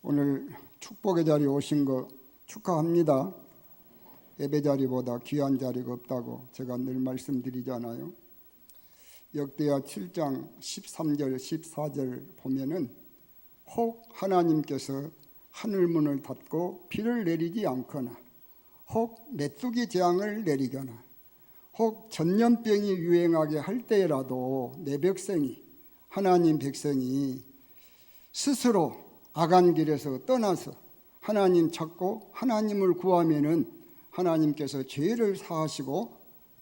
오늘 축복의 자리에 오신 거 축하합니다. 예배 자리보다 귀한 자리가 없다고 제가 늘 말씀드리잖아요. 역대하 7장 13절 14절 보면은 혹 하나님께서 하늘문을 닫고 비를 내리지 않거나 혹 메뚜기 재앙을 내리거나 혹 전염병이 유행하게 할 때라도 내 백성이 하나님 백성이 스스로 악한 길에서 떠나서 하나님 찾고 하나님을 구하면은 하나님께서 죄를 사하시고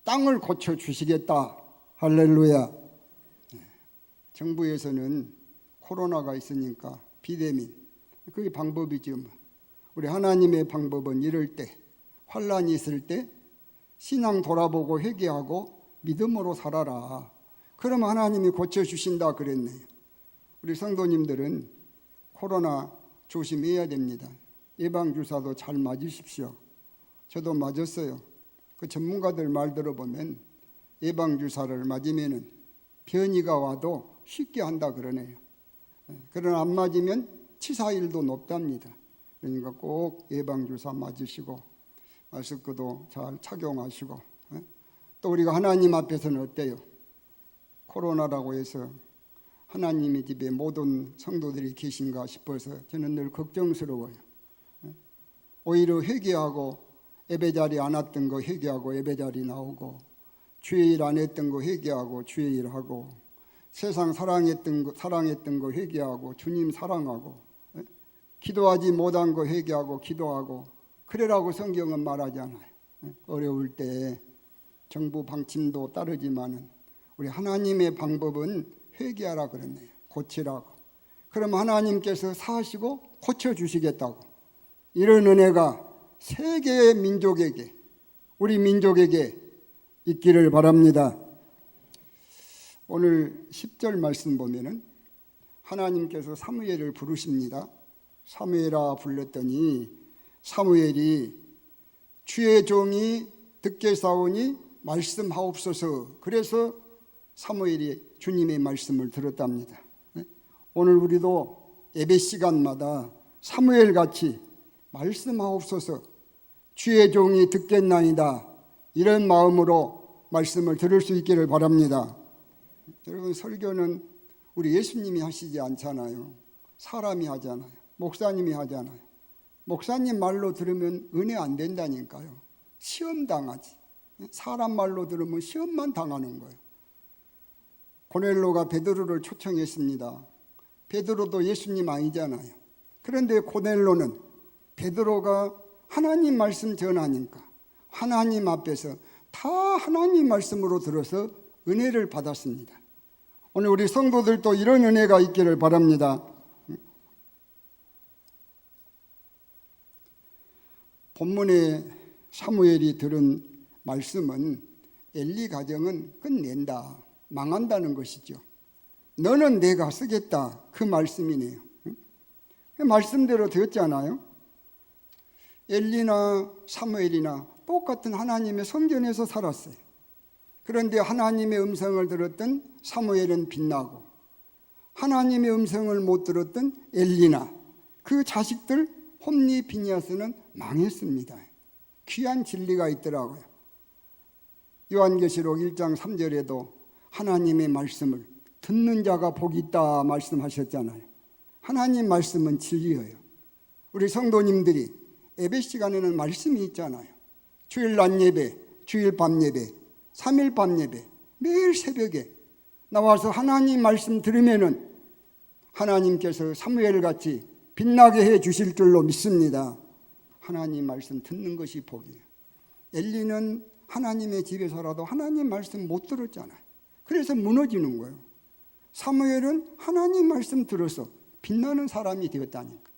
땅을 고쳐 주시겠다. 할렐루야. 정부에서는 코로나가 있으니까 비대면 그게 방법이죠. 우리 하나님의 방법은 이럴 때 환란이 있을 때 신앙 돌아보고 회개하고 믿음으로 살아라. 그럼 하나님이 고쳐주신다 그랬네요. 우리 성도님들은 코로나 조심해야 됩니다. 예방주사도 잘 맞으십시오. 저도 맞았어요. 그 전문가들 말 들어보면 예방주사를 맞으면 변이가 와도 쉽게 한다 그러네요. 그러나 안 맞으면 치사율도 높답니다. 그러니까 꼭 예방주사 맞으시고 마스크도 잘 착용하시고 또 우리가 하나님 앞에서는 어때요? 코로나라고 해서 하나님의 집에 모든 성도들이 계신가 싶어서 저는 늘 걱정스러워요. 오히려 회개하고 예배자리 안 왔던 거 회개하고 예배자리 나오고 주의 일 안 했던 거 회개하고 주의 일 하고 세상 사랑했던 거 회개하고 주님 사랑하고 기도하지 못한 거 회개하고 기도하고 그래라고 성경은 말하잖아요. 어려울 때 정부 방침도 따르지만은 우리 하나님의 방법은 회개하라 그랬네요. 고치라고. 그럼 하나님께서 사시고 고쳐주시겠다고. 이런 은혜가 세계의 민족에게 우리 민족에게 있기를 바랍니다. 오늘 10절 말씀 보면은 하나님께서 사무엘을 부르십니다. 사무엘아 불렀더니 사무엘이 주의 종이 듣겠사오니 말씀하옵소서. 그래서 사무엘이 주님의 말씀을 들었답니다. 오늘 우리도 예배 시간마다 사무엘같이 말씀하옵소서 주의 종이 듣겠나이다 이런 마음으로 말씀을 들을 수 있기를 바랍니다. 여러분 설교는 우리 예수님이 하시지 않잖아요. 사람이 하잖아요. 목사님이 하잖아요. 목사님 말로 들으면 은혜 안 된다니까요. 시험 당하지. 사람 말로 들으면 시험만 당하는 거예요. 고넬로가 베드로를 초청했습니다. 베드로도 예수님 아니잖아요. 그런데 고넬로는 베드로가 하나님 말씀 전하니까 하나님 앞에서 다 하나님 말씀으로 들어서 은혜를 받았습니다. 오늘 우리 성도들도 이런 은혜가 있기를 바랍니다. 본문에 사무엘이 들은 말씀은 엘리 가정은 끝낸다. 망한다는 것이죠. 너는 내가 쓰겠다. 그 말씀이네요. 그 말씀대로 되었잖아요. 엘리나 사무엘이나 똑같은 하나님의 성전에서 살았어요. 그런데 하나님의 음성을 들었던 사무엘은 빛나고 하나님의 음성을 못 들었던 엘리나 그 자식들 홈리 비니아스는 망했습니다. 귀한 진리가 있더라고요. 요한계시록 1장 3절에도 하나님의 말씀을 듣는 자가 복이 있다 말씀하셨잖아요. 하나님 말씀은 진리예요. 우리 성도님들이 예배 시간에는 말씀이 있잖아요. 주일 낮 예배, 주일 밤 예배, 3일 밤 예배, 매일 새벽에 나와서 하나님 말씀 들으면은 하나님께서 사무엘같이 빛나게 해 주실 줄로 믿습니다. 하나님 말씀 듣는 것이 복이에요. 엘리는 하나님의 집에서라도 하나님 말씀 못 들었잖아요. 그래서 무너지는 거예요. 사무엘은 하나님 말씀 들어서 빛나는 사람이 되었다니까.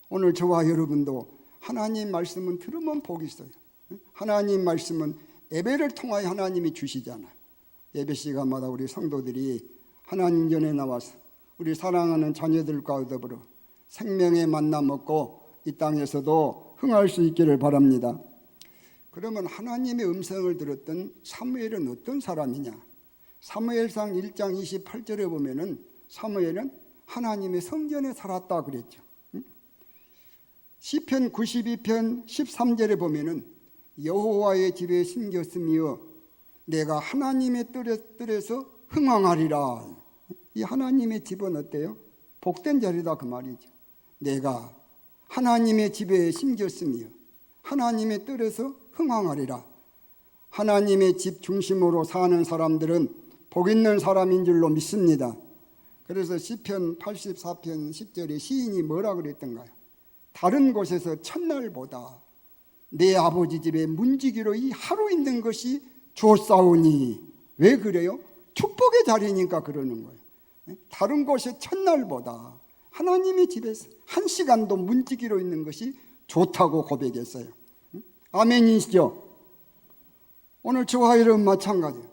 오늘 저와 여러분도 하나님 말씀은 들으면 복이 있어요. 하나님 말씀은 예배를 통하여 하나님이 주시잖아요. 예배 시간마다 우리 성도들이 하나님 전에 나와서 우리 사랑하는 자녀들과 더불어 생명의 만남 얻고 이 땅에서도 흥할 수 있기를 바랍니다. 그러면 하나님의 음성을 들었던 사무엘은 어떤 사람이냐? 사무엘상 1장 28절에 보면은 사무엘은 하나님의 성전에 살았다 그랬죠. 시편 92편 13절에 보면은 여호와의 집에 심겼으며 내가 하나님의 뜰에서 흥황하리라. 이 하나님의 집은 어때요? 복된 자리다 그 말이죠. 내가 하나님의 집에 심겼으며 하나님의 뜰에서 흥황하리라. 하나님의 집 중심으로 사는 사람들은 복 있는 사람인 줄로 믿습니다. 그래서 시편 84편 10절에 시인이 뭐라 그랬던가요? 다른 곳에서 첫날보다 내 아버지 집에 문지기로 이 하루 있는 것이 좋사오니. 왜 그래요? 축복의 자리니까 그러는 거예요. 다른 곳의 첫날보다 하나님의 집에서 한 시간도 문지기로 있는 것이 좋다고 고백했어요. 아멘이시죠? 오늘 저와 여러분 마찬가지예요.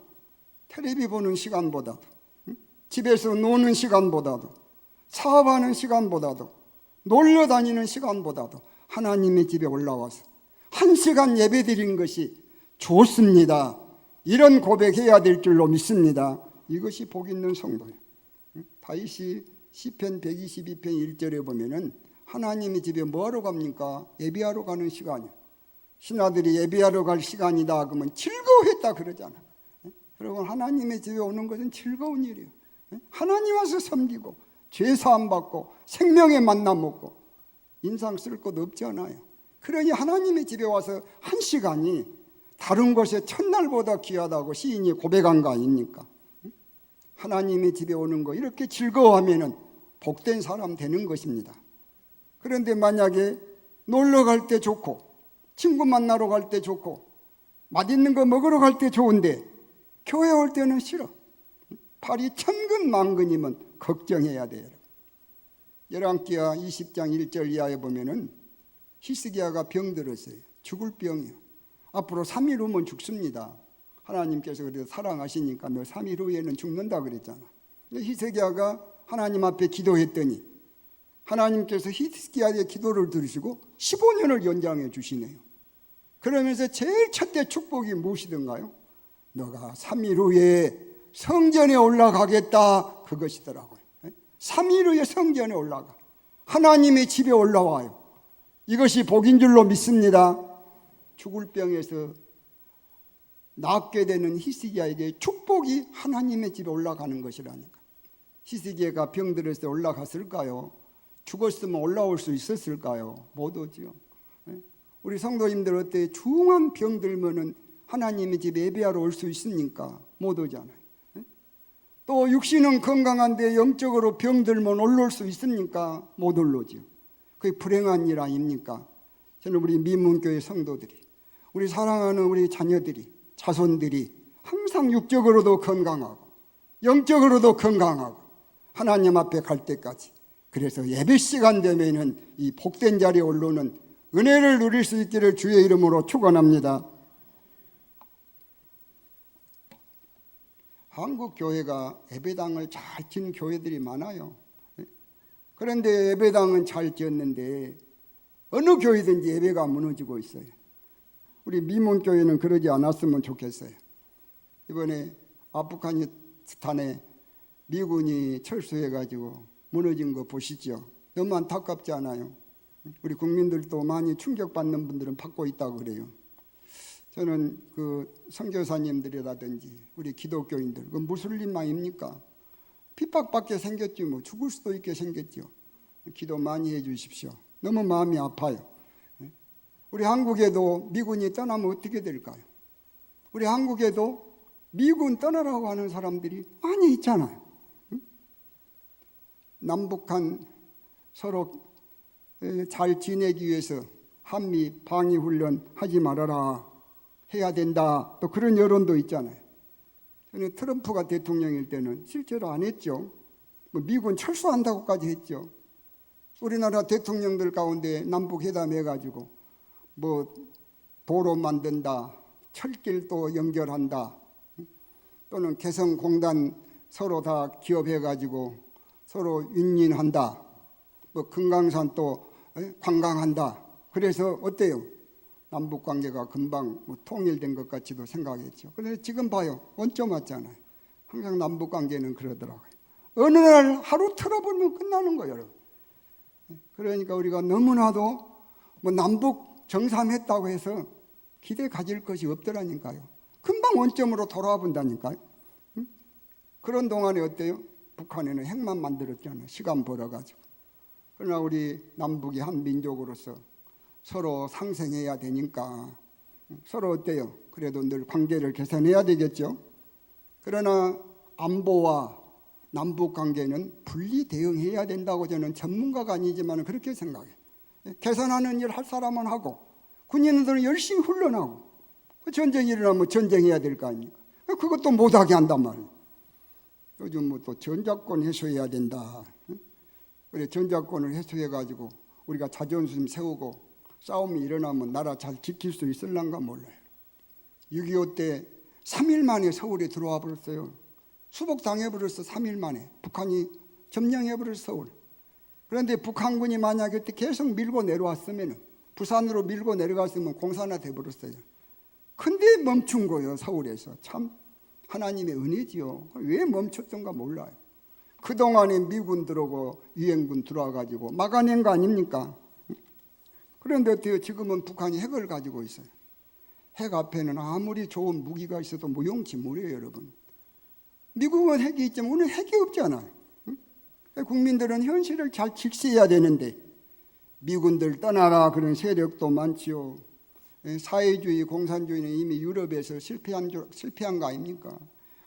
텔레비 보는 시간보다도, 집에서 노는 시간보다도, 사업하는 시간보다도, 놀러 다니는 시간보다도 하나님의 집에 올라와서 한 시간 예배 드리는 것이 좋습니다. 이런 고백해야 될 줄로 믿습니다. 이것이 복 있는 성도예요. 다윗이 시편 122편 1절에 보면은 하나님의 집에 뭐하러 갑니까? 예배하러 가는 시간이에요. 신하들이 예배하러 갈 시간이다 그러면 즐거워했다 그러잖아. 여러분, 하나님의 집에 오는 것은 즐거운 일이에요. 하나님 와서 섬기고 죄 사함 받고 생명의 만남 얻고 인상 쓸 것 없잖아요. 그러니 하나님의 집에 와서 한 시간이 다른 곳의 첫날보다 귀하다고 시인이 고백한 거 아닙니까? 하나님의 집에 오는 거 이렇게 즐거워하면 복된 사람 되는 것입니다. 그런데 만약에 놀러 갈 때 좋고 친구 만나러 갈 때 좋고 맛있는 거 먹으러 갈 때 좋은데 교회 올 때는 싫어. 팔이 천근만근이면 걱정해야 돼요. 열왕기하 20장 1절 이하에 보면은 히스기야가 병들었어요. 죽을 병이요. 앞으로 3일 후면 죽습니다. 하나님께서 그래서 사랑하시니까 너 3일 후에는 죽는다 그랬잖아. 히스기야가 하나님 앞에 기도했더니 하나님께서 히스기야의 기도를 들으시고 15년을 연장해 주시네요. 그러면서 제일 첫째 축복이 무엇이던가요? 너가 3일 후에 성전에 올라가겠다, 그것이더라고요. 3일 후에 성전에 올라가 하나님의 집에 올라와요. 이것이 복인 줄로 믿습니다. 죽을 병에서 낫게 되는 히스기야에게 축복이 하나님의 집에 올라가는 것이라니까. 히스기야가 병들었을 때 올라갔을까요? 죽었으면 올라올 수 있었을까요? 못 오죠. 우리 성도님들 어때? 중한 병 들면은 하나님의 집에 예배하러 올 수 있습니까? 못 오잖아요. 또 육신은 건강한데 영적으로 병 들면 올라올 수 있습니까? 못 올라오죠. 그게 불행한 일 아닙니까? 저는 우리 미문교회 성도들이, 우리 사랑하는 우리 자녀들이, 자손들이 항상 육적으로도 건강하고 영적으로도 건강하고 하나님 앞에 갈 때까지, 그래서 예배 시간 되면은 이 복된 자리에 올라오는 은혜를 누릴 수 있기를 주의 이름으로 축원합니다. 한국 교회가 예배당을 잘 지은 교회들이 많아요. 그런데 예배당은 잘 지었는데 어느 교회든지 예배가 무너지고 있어요. 우리 미문교회는 그러지 않았으면 좋겠어요. 이번에 아프가니스탄에 미군이 철수해가지고 무너진 거 보시죠. 너무 안타깝지 않아요? 우리 국민들도 많이 충격받는 분들은 받고 있다고 그래요. 저는 그 선교사님들이라든지 우리 기독교인들, 그 무슬림만입니까? 핍박받게 생겼지 뭐. 죽을 수도 있게 생겼죠. 기도 많이 해 주십시오. 너무 마음이 아파요. 우리 한국에도 미군이 떠나면 어떻게 될까요? 우리 한국에도 미군 떠나라고 하는 사람들이 많이 있잖아요. 남북한 서로 잘 지내기 위해서 한미 방위 훈련 하지 말아라, 해야 된다, 또 그런 여론도 있잖아요. 저는 트럼프가 대통령일 때는 실제로 안 했죠. 미군 철수한다고까지 했죠. 우리나라 대통령들 가운데 남북 회담해가지고 도로 만든다, 철길도 연결한다, 또는 개성공단 서로 다 기업해가지고 서로 윈윈한다, 금강산 또 관광한다. 그래서 어때요? 남북관계가 금방 통일된 것 같이도 생각했죠. 그런데 지금 봐요. 원점 왔잖아요. 항상 남북관계는 그러더라고요. 어느 날 하루 틀어보면 끝나는 거예요, 여러분. 그러니까 우리가 너무나도 뭐 남북 정상했다고 해서 기대 가질 것이 없더라니까요. 금방 원점으로 돌아와 본다니까요. 그런 동안에 어때요? 북한에는 핵만 만들었잖아요. 시간 벌어가지고. 그러나 우리 남북이 한 민족으로서 서로 상생해야 되니까 서로 어때요? 그래도 늘 관계를 개선해야 되겠죠. 그러나 안보와 남북 관계는 분리 대응해야 된다고 저는 전문가가 아니지만 그렇게 생각해요. 개선하는 일 할 사람은 하고 군인들은 열심히 훈련하고 전쟁이 일어나면 전쟁해야 될 거 아닙니까? 그것도 못하게 한단 말이에요. 요즘 뭐 또 전작권 해소해야 된다. 그래 전작권을 해소해가지고 우리가 자존심 세우고 싸움이 일어나면 나라 잘 지킬 수 있을란가 몰라요. 6.25 때 3일 만에 서울에 들어와 버렸어요. 수복당해버렸어. 3일 만에 북한이 점령해버렸어 서울. 그런데 북한군이 만약 그때 계속 밀고 내려왔으면 부산으로 밀고 내려갔으면 공산화 돼버렸어요. 근데 멈춘 거예요. 서울에서. 참 하나님의 은혜지요. 왜 멈췄던가 몰라요. 그동안에 미군 들어오고 유엔군 들어와가지고 막아낸 거 아닙니까? 그런데 어때요? 지금은 북한이 핵을 가지고 있어요. 핵 앞에는 아무리 좋은 무기가 있어도 무용지 못해요, 여러분. 미국은 핵이 있지만 우리는 핵이 없잖아요. 국민들은 현실을 잘 직시해야 되는데 미군들 떠나라 그런 세력도 많지요. 사회주의, 공산주의는 이미 유럽에서 실패한 거 아닙니까?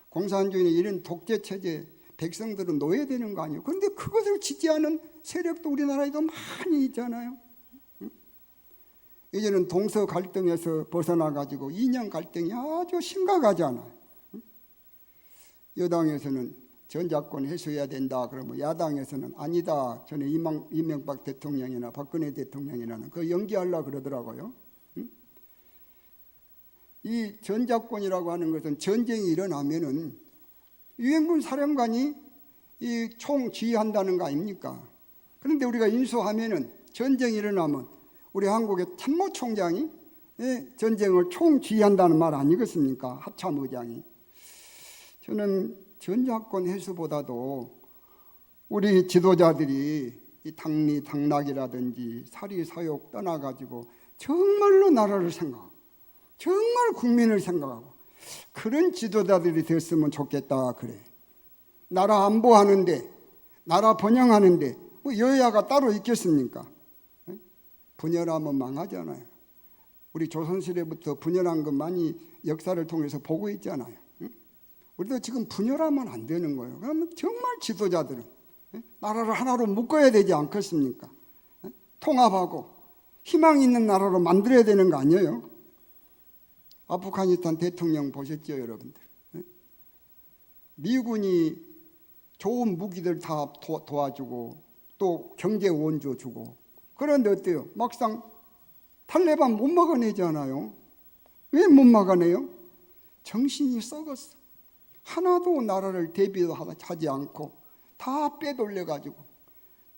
공산주의는 이런 독재체제, 백성들은 노예되는 거 아니에요. 그런데 그것을 지지하는 세력도 우리나라에도 많이 있잖아요. 이제는 동서 갈등에서 벗어나가지고 이념 갈등이 아주 심각하잖아요. 여당에서는 전작권 해소해야 된다 그러면 야당에서는 아니다. 전에 이명박 대통령이나 박근혜 대통령이라는 그 연기하려고 그러더라고요. 이 전작권이라고 하는 것은 전쟁이 일어나면은 유엔군 사령관이 이 총 지휘한다는 거 아닙니까? 그런데 우리가 인수하면은 전쟁이 일어나면 우리 한국의 참모총장이 전쟁을 총 지휘한다는 말 아니겠습니까? 합참의장이. 저는 전작권 해소보다도 우리 지도자들이 이 당리 당락이라든지 사리사욕 떠나가지고 정말로 나라를 생각하고 정말 국민을 생각하고 그런 지도자들이 됐으면 좋겠다 그래. 나라 안보하는데 나라 번영하는데 뭐 여야가 따로 있겠습니까? 분열하면 망하잖아요. 우리 조선시대부터 분열한 것 많이 역사를 통해서 보고 있잖아요. 우리도 지금 분열하면 안 되는 거예요. 그러면 정말 지도자들은 나라를 하나로 묶어야 되지 않겠습니까? 통합하고 희망 있는 나라로 만들어야 되는 거 아니에요? 아프가니스탄 대통령 보셨죠, 여러분들? 미군이 좋은 무기들 다 도와주고 또 경제 원조 주고 그런데 어때요? 막상 탈레반 못 막아내잖아요. 왜 못 막아내요? 정신이 썩었어. 하나도 나라를 대비하지 않고 다 빼돌려가지고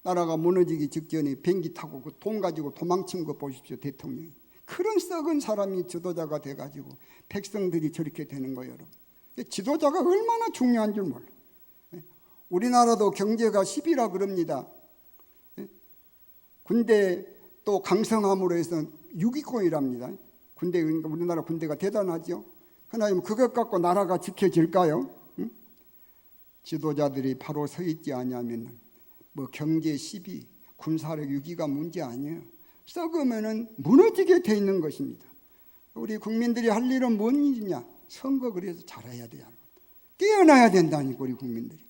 나라가 무너지기 직전에 비행기 타고 그 돈 가지고 도망친 거 보십시오, 대통령이. 그런 썩은 사람이 지도자가 돼가지고 백성들이 저렇게 되는 거예요, 여러분. 지도자가 얼마나 중요한 줄 몰라. 우리나라도 경제가 10이라 그럽니다. 군대 또 강성함으로 해서 6위권이랍니다. 군대, 그러니까 우리나라 군대가 대단하죠. 하나님 그것 갖고 나라가 지켜질까요? 응? 지도자들이 바로 서 있지 않으면 뭐 경제 10위, 군사력 6위가 문제 아니에요. 썩으면은 무너지게 돼 있는 것입니다. 우리 국민들이 할 일은 뭔 일이냐? 선거 그래서 잘해야 돼요. 깨어나야 된다니까 우리 국민들이.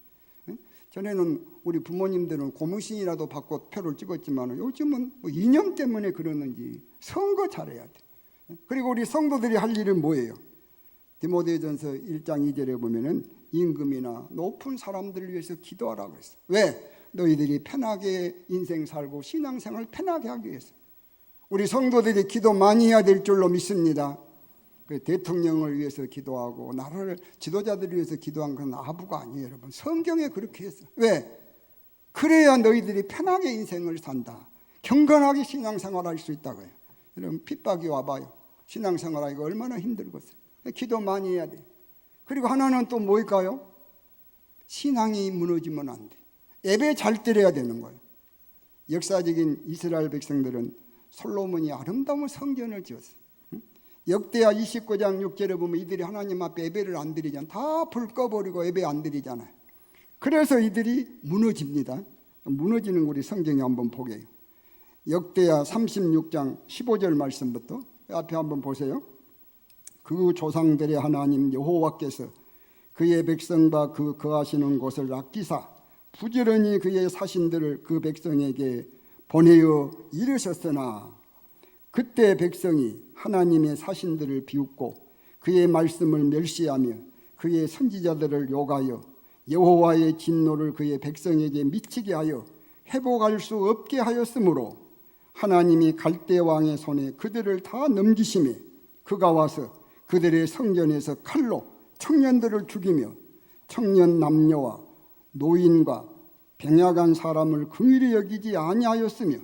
전에는 우리 부모님들은 고무신이라도 받고 표를 찍었지만 요즘은 뭐 이념 때문에 그러는지 선거 잘해야 돼. 그리고 우리 성도들이 할 일은 뭐예요? 디모데전서 1장 2절에 보면은 임금이나 높은 사람들을 위해서 기도하라고 했어. 왜? 너희들이 편하게 인생 살고 신앙생활 편하게 하기 위해서. 우리 성도들이 기도 많이 해야 될 줄로 믿습니다. 그 대통령을 위해서 기도하고 나라를 지도자들을 위해서 기도한 건 아부가 아니에요, 여러분. 성경에 그렇게 했어. 왜? 그래야 너희들이 편하게 인생을 산다. 경건하게 신앙생활할 수 있다고요. 여러분 핍박이 와봐요. 신앙생활하기가 얼마나 힘들겠어요. 기도 많이 해야 돼. 그리고 하나는 또 뭘까요? 신앙이 무너지면 안 돼. 예배 잘 드려야 되는 거예요. 역사적인 이스라엘 백성들은 솔로몬이 아름다운 성전을 지었어요. 역대하 29장 6절에 보면 이들이 하나님 앞에 예배를 안 드리잖아요. 다 불 꺼버리고 예배 안 드리잖아요. 그래서 이들이 무너집니다. 무너지는 우리 성경에 한번 보게요. 역대하 36장 15절 말씀부터 앞에 한번 보세요. 그 조상들의 하나님 여호와께서 그의 백성과 그 거하시는 곳을 아끼사 부지런히 그의 사신들을 그 백성에게 보내어 이르셨으나 그때 백성이 하나님의 사신들을 비웃고 그의 말씀을 멸시하며 그의 선지자들을 욕하여 여호와의 진노를 그의 백성에게 미치게 하여 회복할 수 없게 하였으므로 하나님이 갈대 왕의 손에 그들을 다 넘기심에 그가 와서 그들의 성전에서 칼로 청년들을 죽이며 청년 남녀와 노인과 병약한 사람을 긍휼히 여기지 아니하였으며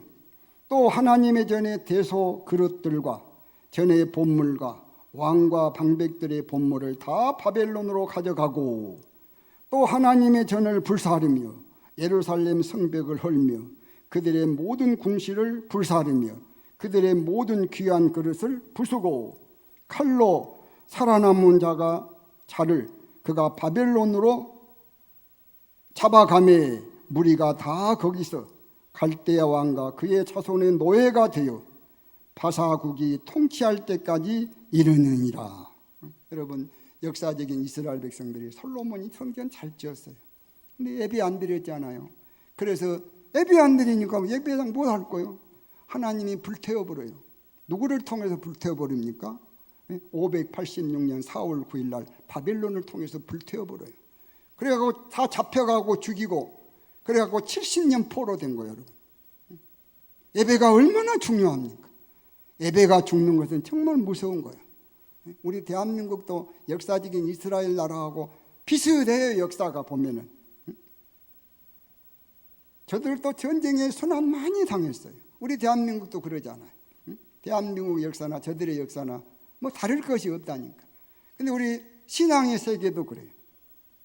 또 하나님의 전에 대소 그릇들과 전의 본물과 왕과 방백들의 본물을 다 바벨론으로 가져가고 또 하나님의 전을 불사르며 예루살렘 성벽을 헐며 그들의 모든 궁실을 불사르며 그들의 모든 귀한 그릇을 부수고 칼로 살아남은 자를 그가 바벨론으로 잡아가매 무리가 다 거기서 갈대아 왕과 그의 자손의 노예가 되어 바사국이 통치할 때까지 이르느니라. 여러분, 역사적인 이스라엘 백성들이 솔로몬이 성전 잘 지었어요. 근데 예배 안 드렸잖아요. 그래서 예배 안 드리니까 예배당 못 할 거예요. 하나님이 불태워버려요. 누구를 통해서 불태워버립니까? 586년 4월 9일 날 바벨론을 통해서 불태워버려요. 그래갖고 다 잡혀가고 죽이고 그래갖고 70년 포로된 거예요. 여러분, 예배가 얼마나 중요합니까? 예배가 죽는 것은 정말 무서운 거예요. 우리 대한민국도 역사적인 이스라엘 나라하고 비슷해요. 역사가 보면은 저들도 전쟁에 순환 많이 당했어요. 우리 대한민국도 그러잖아요. 대한민국 역사나 저들의 역사나 뭐 다를 것이 없다니까. 근데 우리 신앙의 세계도 그래요.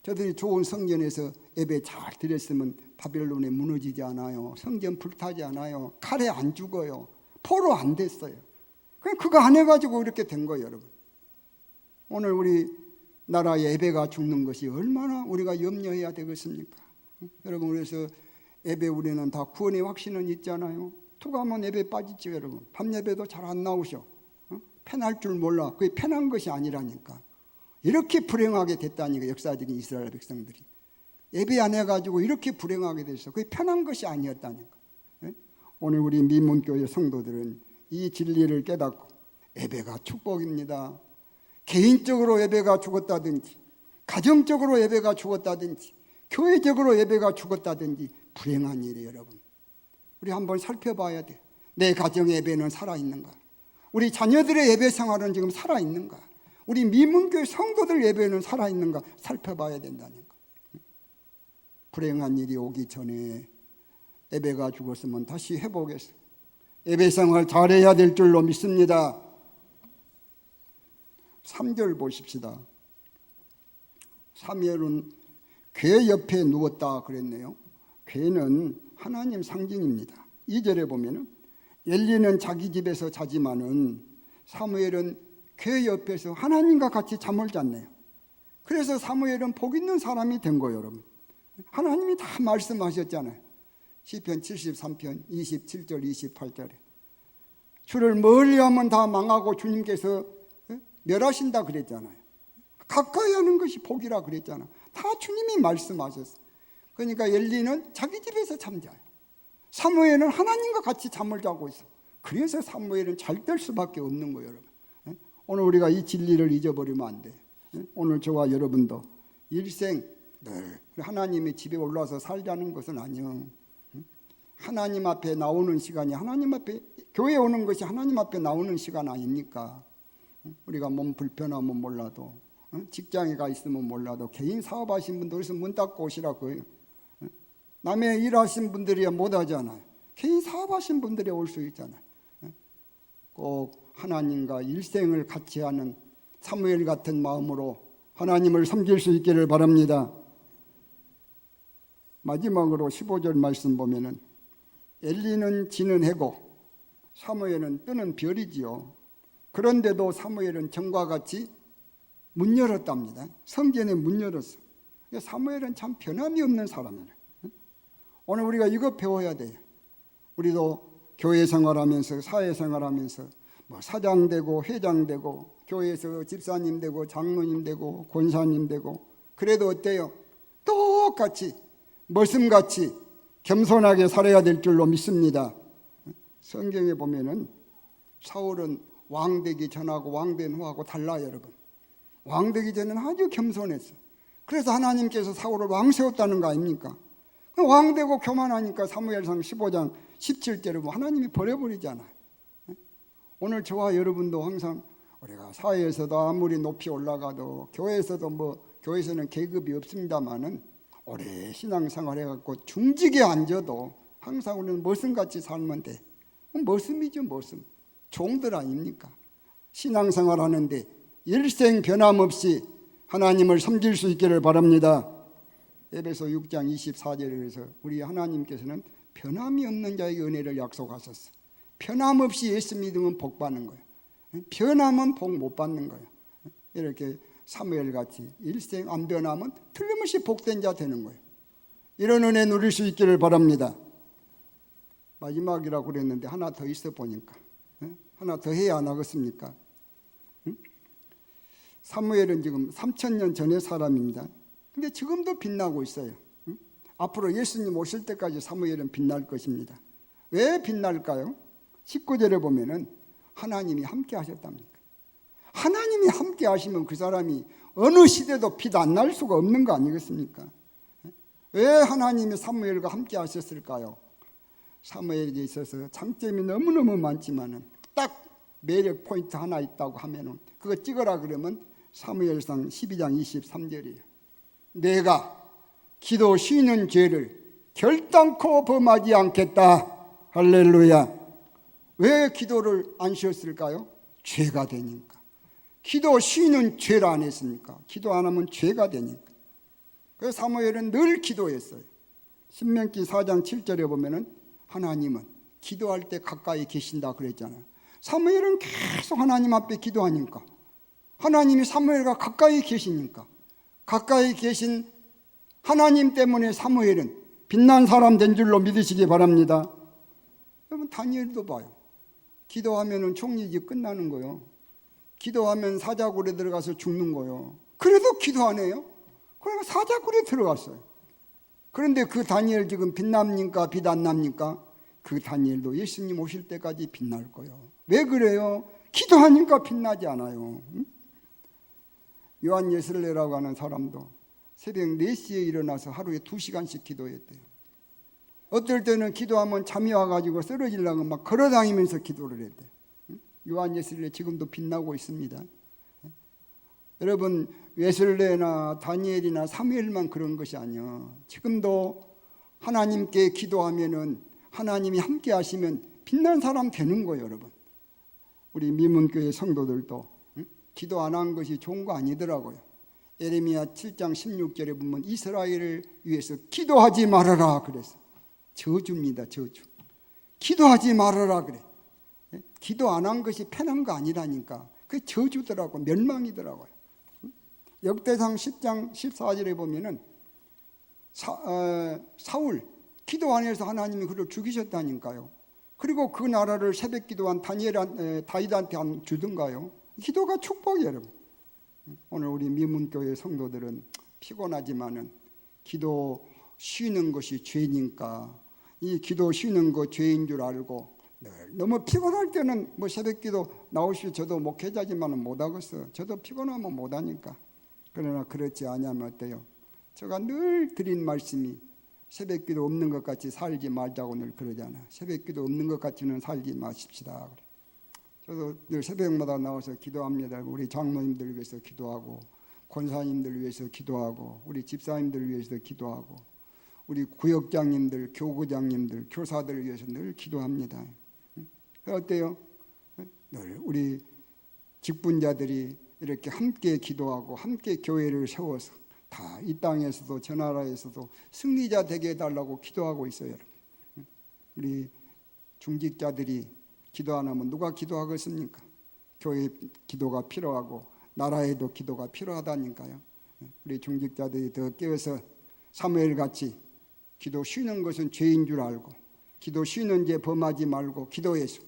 저들이 좋은 성전에서 예배 잘 드렸으면 바벨론에 무너지지 않아요. 성전 불타지 않아요. 칼에 안 죽어요. 포로 안 됐어요. 그냥 그거 안 해가지고 이렇게 된 거예요. 여러분, 오늘 우리 나라 예배가 죽는 것이 얼마나 우리가 염려해야 되겠습니까? 여러분, 그래서 예배 우리는 다 구원의 확신은 있잖아요. 투가하면 예배 빠지죠. 여러분, 밤 예배도 잘 안 나오셔. 편할 줄 몰라. 그게 편한 것이 아니라니까. 이렇게 불행하게 됐다니까. 역사적인 이스라엘 백성들이 예배 안 해가지고 이렇게 불행하게 됐어. 그게 편한 것이 아니었다니까. 오늘 우리 미문교회 성도들은 이 진리를 깨닫고 예배가 축복입니다. 개인적으로 예배가 죽었다든지 가정적으로 예배가 죽었다든지 교회적으로 예배가 죽었다든지 불행한 일이에요. 여러분, 우리 한번 살펴봐야 돼. 내 가정의 예배는 살아있는가? 우리 자녀들의 예배 생활은 지금 살아있는가? 우리 미문교회 성도들 예배는 살아있는가? 살펴봐야 된다니까. 불행한 일이 오기 전에 예배가 죽었으면 다시 회복해서 예배 생활 잘해야 될 줄로 믿습니다. 3절 보십시다. 사무엘은 궤 옆에 누웠다 그랬네요. 궤는 하나님 상징입니다. 2절에 보면은 엘리는 자기 집에서 자지만은 사무엘은 궤 옆에서 하나님과 같이 잠을 잤네요. 그래서 사무엘은 복 있는 사람이 된 거예요. 여러분, 하나님이 다 말씀하셨잖아요. 시편 73편 27절 28절에 주를 멀리하면 다 망하고 주님께서 멸하신다 그랬잖아요. 가까이 하는 것이 복이라 그랬잖아요. 다 주님이 말씀하셨어요. 그러니까 엘리는 자기 집에서 잠자요. 사무엘은 하나님과 같이 잠을 자고 있어. 그래서 사무엘은 잘 될 수밖에 없는 거예요. 여러분, 오늘 우리가 이 진리를 잊어버리면 안 돼. 오늘 저와 여러분도 일생 늘 하나님의 집에 올라와서 살자는 것은 아니요. 하나님 앞에 나오는 시간이 하나님 앞에 교회 오는 것이 하나님 앞에 나오는 시간 아닙니까? 우리가 몸 불편하면 몰라도 직장에 가 있으면 몰라도 개인 사업하신 분들 어디서 문 닫고 오시라고 해요. 남의 일하신 분들이야 못 하잖아요. 개인 사업하신 분들이 올 수 있잖아요. 꼭 하나님과 일생을 같이 하는 사무엘 같은 마음으로 하나님을 섬길 수 있기를 바랍니다. 마지막으로 15절 말씀 보면은 엘리는 지는 해고 사무엘은 뜨는 별이지요. 그런데도 사무엘은 전과 같이 문 열었답니다. 성전에 문 열었어. 사무엘은 참 변함이 없는 사람이에요. 오늘 우리가 이거 배워야 돼요. 우리도 교회 생활하면서 사회 생활하면서 뭐 사장 되고 회장 되고 교회에서 집사님 되고 장로님 되고 권사님 되고 그래도 어때요? 똑같이 말씀같이 겸손하게 살아야 될 줄로 믿습니다. 성경에 보면은 사울은 왕되기 전하고 왕된 후하고 달라요, 여러분. 왕되기 전에는 아주 겸손했어. 그래서 하나님께서 사울을 왕 세웠다는 거 아닙니까? 왕되고 교만하니까 사무엘상 15장 17절에 하나님이 버려버리잖아요. 오늘 저와 여러분도 항상 우리가 사회에서도 아무리 높이 올라가도 교회에서도 교회에서는 계급이 없습니다만은 오래 신앙생활 해갖고 중직에 앉아도 항상 우리는 머슴같이 살면 돼. 머슴이죠, 머슴. 종들 아닙니까? 신앙생활 하는데 일생 변함없이 하나님을 섬길 수 있기를 바랍니다. 에베소 6장 24절에서 우리 하나님께서는 변함이 없는 자에게 은혜를 약속하셨어요. 변함없이 예수 믿으면 복 받는 거예요. 변하면 복 못 받는 거예요. 이렇게 사무엘같이 일생 안 변하면 틀림없이 복된 자 되는 거예요. 이런 은혜 누릴 수 있기를 바랍니다. 마지막이라고 그랬는데 하나 더 있어 보니까 하나 더 해야 안 하겠습니까? 사무엘은 지금 3000년 전의 사람입니다. 근데 지금도 빛나고 있어요. 앞으로 예수님 오실 때까지 사무엘은 빛날 것입니다. 왜 빛날까요? 19절에 보면은 하나님이 함께 하셨답니까? 하나님이 함께 하시면 그 사람이 어느 시대도 빛 안 날 수가 없는 거 아니겠습니까? 왜 하나님이 사무엘과 함께 하셨을까요? 사무엘에 있어서 장점이 너무너무 많지만은 딱 매력 포인트 하나 있다고 하면은 그거 찍어라 그러면 사무엘상 12장 23절이에요. 내가 기도 쉬는 죄를 결단코 범하지 않겠다. 할렐루야. 왜 기도를 안 쉬었을까요? 죄가 되니까. 기도 쉬는 죄를 안 했습니까? 기도 안 하면 죄가 되니까. 그래서 사무엘은 늘 기도했어요. 신명기 4장 7절에 보면은 하나님은 기도할 때 가까이 계신다 그랬잖아요. 사무엘은 계속 하나님 앞에 기도하니까 하나님이 사무엘과 가까이 계시니까 가까이 계신 하나님 때문에 사무엘은 빛난 사람 된 줄로 믿으시기 바랍니다. 여러분 다니엘도 봐요. 기도하면 총리직 끝나는 거요. 기도하면 사자굴에 들어가서 죽는 거요. 그래도 기도 안 해요. 그러니까 사자굴에 들어갔어요. 그런데 그 다니엘 지금 빛납니까? 빛 안 납니까? 그 다니엘도 예수님 오실 때까지 빛날 거예요. 왜 그래요? 기도하니까 빛나지 않아요. 요한 예슬레라고 하는 사람도 새벽 4시에 일어나서 하루에 2시간씩 기도했대요. 어떨 때는 기도하면 잠이 와가지고 쓰러지려고 막 걸어다니면서 기도를 했대요. 요한 예슬레 지금도 빛나고 있습니다. 여러분 예슬레나 다니엘이나 사무엘만 그런 것이 아니요. 지금도 하나님께 기도하면은 하나님이 함께 하시면 빛난 사람 되는 거예요, 여러분. 우리 미문교회 성도들도 기도 안 한 것이 좋은 거 아니더라고요. 예레미야 7장 16절에 보면 이스라엘을 위해서 기도하지 말아라 그랬어. 저주입니다, 저주. 기도하지 말아라 그래. 기도 안 한 것이 편한 거 아니라니까. 그게 저주더라고, 멸망이더라고요. 역대상 10장 14절에 보면은 사울 기도 안 해서 하나님이 그를 죽이셨다니까요. 그리고 그 나라를 새벽 기도한 다윗한테 주든가요. 기도가 축복이에요, 여러분. 오늘 우리 미문교회 성도들은 피곤하지만은 기도 쉬는 것이 죄니까 이 기도 쉬는 거 죄인 줄 알고 너무 피곤할 때는 새벽 기도 나오시오. 저도 목회자지만은 못 하겠어. 저도 피곤하면 못 하니까. 그러나 그렇지 않으면 어때요? 제가 늘 드린 말씀이 새벽 기도 없는 것 같이 살지 말자고 늘 그러잖아요. 새벽 기도 없는 것 같이는 살지 마십시다. 저도 늘 새벽마다 나와서 기도합니다. 우리 장로님들 위해서 기도하고 권사님들 위해서 기도하고 우리 집사님들 위해서 기도하고 우리 구역장님들, 교구장님들, 교사들 위해서 늘 기도합니다. 어때요? 늘 우리 직분자들이 이렇게 함께 기도하고 함께 교회를 세워서 다 이 땅에서도 저 나라에서도 승리자 되게 해달라고 기도하고 있어요. 우리 중직자들이 기도 안 하면 누가 기도하겠습니까? 교회 기도가 필요하고 나라에도 기도가 필요하다니까요. 우리 중직자들이 더 깨어서 사무엘같이 기도 쉬는 것은 죄인 줄 알고 기도 쉬는 죄 범하지 말고 기도해서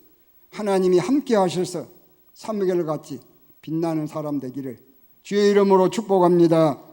하나님이 함께 하셔서 사무엘같이 빛나는 사람 되기를 주의 이름으로 축복합니다.